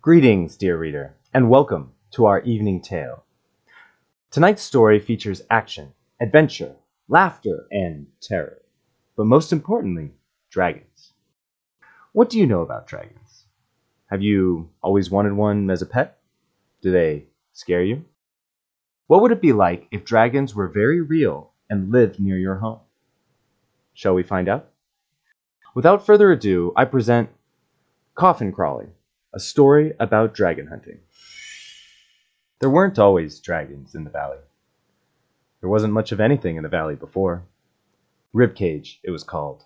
Greetings, dear reader, and welcome to our evening tale. Tonight's story features action, adventure, laughter, and terror, but most importantly, dragons. What do you know about dragons? Have you always wanted one as a pet? Do they scare you? What would it be like if dragons were very real and lived near your home? Shall we find out? Without further ado, I present Coffin Crawling, a story about dragon hunting. There weren't always dragons in the valley. There wasn't much of anything in the valley before. Ribcage, it was called.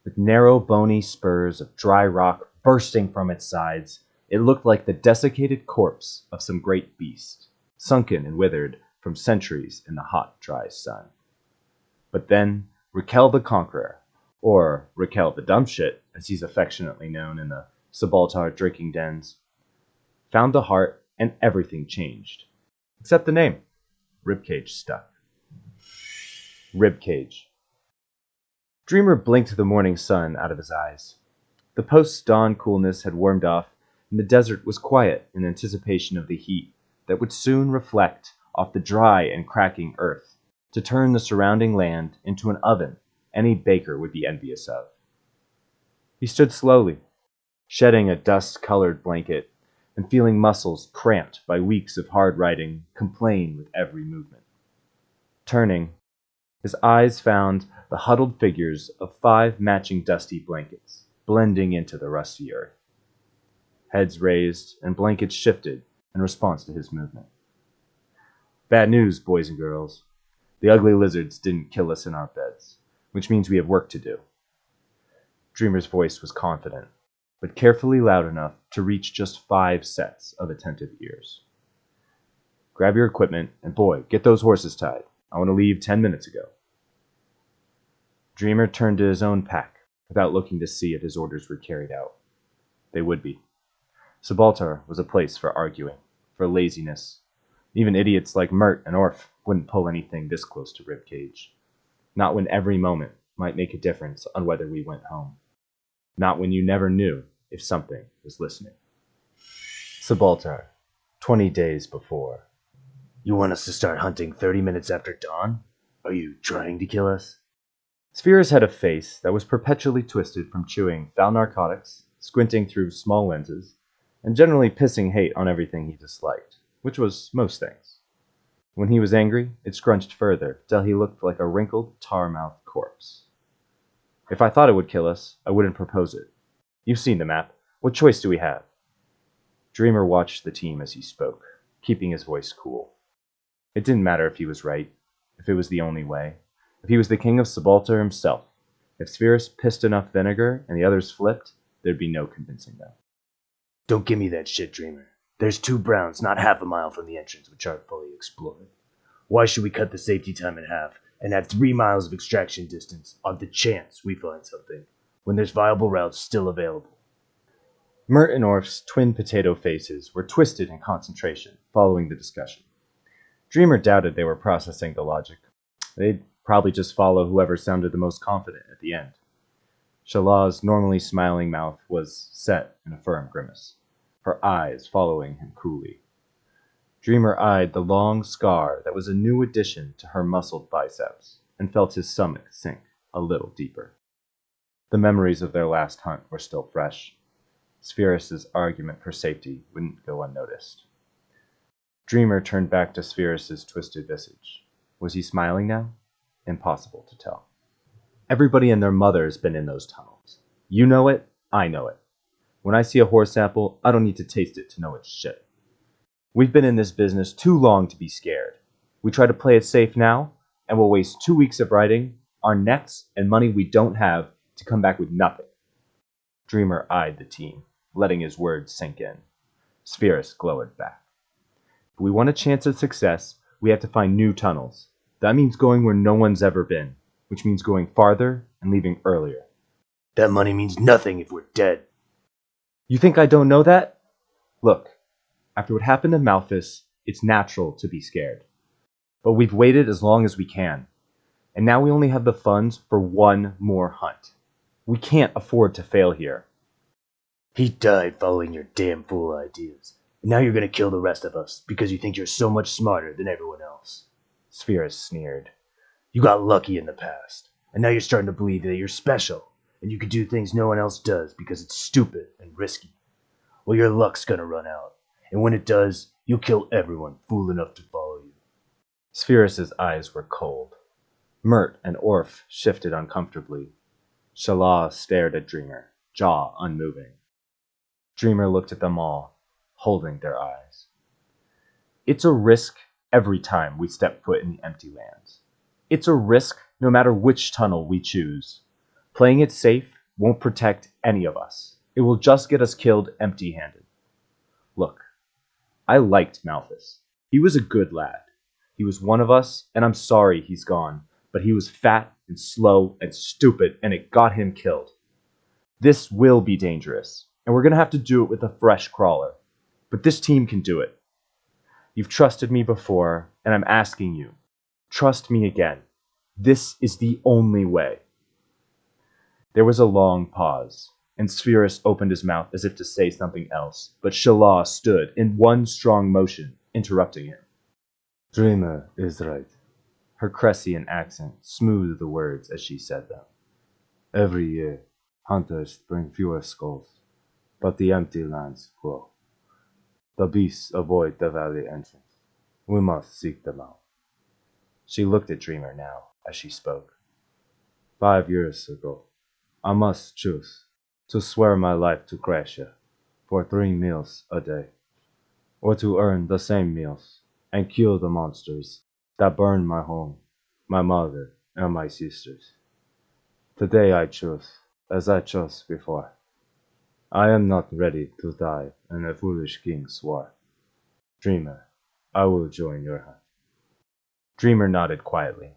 With narrow, bony spurs of dry rock bursting from its sides, it looked like the desiccated corpse of some great beast, sunken and withered from centuries in the hot, dry sun. But then, Raquel the Conqueror, or Raquel the Dumbshit, as he's affectionately known in the subaltern drinking dens, found the heart and everything changed. Except the name. Ribcage stuck. Ribcage. Dreamer blinked the morning sun out of his eyes. The post-dawn coolness had warmed off, and the desert was quiet in anticipation of the heat that would soon reflect off the dry and cracking earth to turn the surrounding land into an oven any baker would be envious of. He stood slowly, shedding a dust-colored blanket and feeling muscles cramped by weeks of hard riding complain with every movement. Turning, his eyes found the huddled figures of 5 matching dusty blankets blending into the rusty earth. Heads raised and blankets shifted in response to his movement. Bad news, boys and girls. The ugly lizards didn't kill us in our beds, which means we have work to do. Dreamer's voice was confident, but carefully loud enough to reach just 5 sets of attentive ears. Grab your equipment, and boy, get those horses tied. I want to leave 10 minutes ago. Dreamer turned to his own pack, without looking to see if his orders were carried out. They would be. Subaltar was a place for arguing, for laziness. Even idiots like Mert and Orf wouldn't pull anything this close to Ribcage. Not when every moment might make a difference on whether we went home. Not when you never knew if something was listening. Subaltar, 20 days before. You want us to start hunting 30 minutes after dawn? Are you trying to kill us? Spheres had a face that was perpetually twisted from chewing foul narcotics, squinting through small lenses, and generally pissing hate on everything he disliked, which was most things. When he was angry, it scrunched further till he looked like a wrinkled, tar-mouthed corpse. If I thought it would kill us, I wouldn't propose it. You've seen the map. What choice do we have? Dreamer watched the team as he spoke, keeping his voice cool. It didn't matter if he was right, if it was the only way, if he was the king of Subaltar himself. If Spheris pissed enough vinegar and the others flipped, there'd be no convincing them. Don't give me that shit, Dreamer. There's 2 browns not half a mile from the entrance which aren't fully explored. Why should we cut the safety time in half and have 3 miles of extraction distance on the chance we find something, when there's viable routes still available? Mert and Orf's twin potato faces were twisted in concentration following the discussion. Dreamer doubted they were processing the logic. They'd probably just follow whoever sounded the most confident at the end. Shalah's normally smiling mouth was set in a firm grimace, her eyes following him coolly. Dreamer eyed the long scar that was a new addition to her muscled biceps and felt his stomach sink a little deeper. The memories of their last hunt were still fresh. Spheris' argument for safety wouldn't go unnoticed. Dreamer turned back to Spheris' twisted visage. Was he smiling now? Impossible to tell. Everybody and their mother has been in those tunnels. You know it, I know it. When I see a horse apple, I don't need to taste it to know it's shit. We've been in this business too long to be scared. We try to play it safe now, and we'll waste 2 weeks of riding, our necks, and money we don't have to come back with nothing. Dreamer eyed the team, letting his words sink in. Spheris glowered back. If we want a chance at success, we have to find new tunnels. That means going where no one's ever been, which means going farther and leaving earlier. That money means nothing if we're dead. You think I don't know that? Look, after what happened to Malthus, it's natural to be scared. But we've waited as long as we can, and now we only have the funds for 1 more hunt. We can't afford to fail here. He died following your damn fool ideas. And now you're gonna kill the rest of us because you think you're so much smarter than everyone else. Spherus sneered. You got lucky in the past, and now you're starting to believe that you're special, and you can do things no one else does because it's stupid and risky. Well, your luck's gonna run out, and when it does, you'll kill everyone fool enough to follow you. Spherus's eyes were cold. Mert and Orf shifted uncomfortably. Shala stared at Dreamer, jaw unmoving. Dreamer looked at them all, holding their eyes. It's a risk every time we step foot in the empty lands. It's a risk no matter which tunnel we choose. Playing it safe won't protect any of us. It will just get us killed empty-handed. Look, I liked Malthus. He was a good lad. He was one of us, and I'm sorry he's gone, but he was fat and slow and stupid, and it got him killed. This will be dangerous, and we're going to have to do it with a fresh crawler. But this team can do it. You've trusted me before, and I'm asking you, trust me again. This is the only way. There was a long pause, and Spherus opened his mouth as if to say something else, but Shala stood in one strong motion, interrupting him. Dreamer is right. Her Cressian accent smoothed the words as she said them. Every year, hunters bring fewer skulls, but the empty lands grow. The beasts avoid the valley entrance. We must seek them out. She looked at Dreamer now as she spoke. 5 years ago, I must choose to swear my life to Gracia for 3 meals a day, or to earn the same meals and kill the monsters that burned my home, my mother, and my sisters. Today I choose, as I chose before. I am not ready to die in a foolish king's war. Dreamer, I will join your hunt. Dreamer nodded quietly.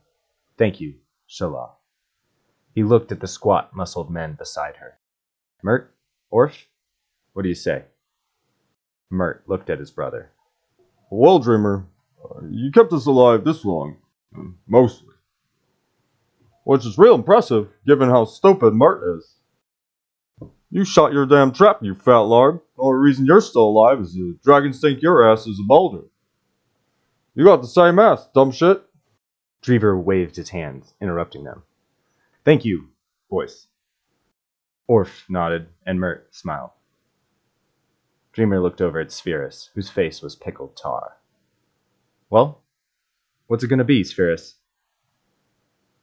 Thank you, Shala. He looked at the squat, muscled men beside her. Mert? Orf? What do you say? Mert looked at his brother. Well, Dreamer, you kept us alive this long. Mostly. Which is real impressive, given how stupid Mert is. You shot your damn trap, you fat lard. The only reason you're still alive is the dragons think your ass is a boulder. You got the same ass, dumb shit. Dreamer waved his hands, interrupting them. Thank you, boys. Orf nodded, and Mert smiled. Dreamer looked over at Spherus, whose face was pickled tar. Well, what's it going to be, Spherus?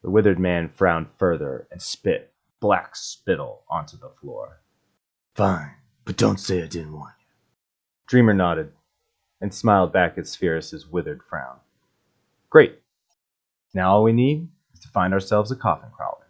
The withered man frowned further and spit black spittle onto the floor. Fine, but don't say I didn't want you. Dreamer nodded and smiled back at Spherus's withered frown. Great. Now all we need is to find ourselves a coffin crawler.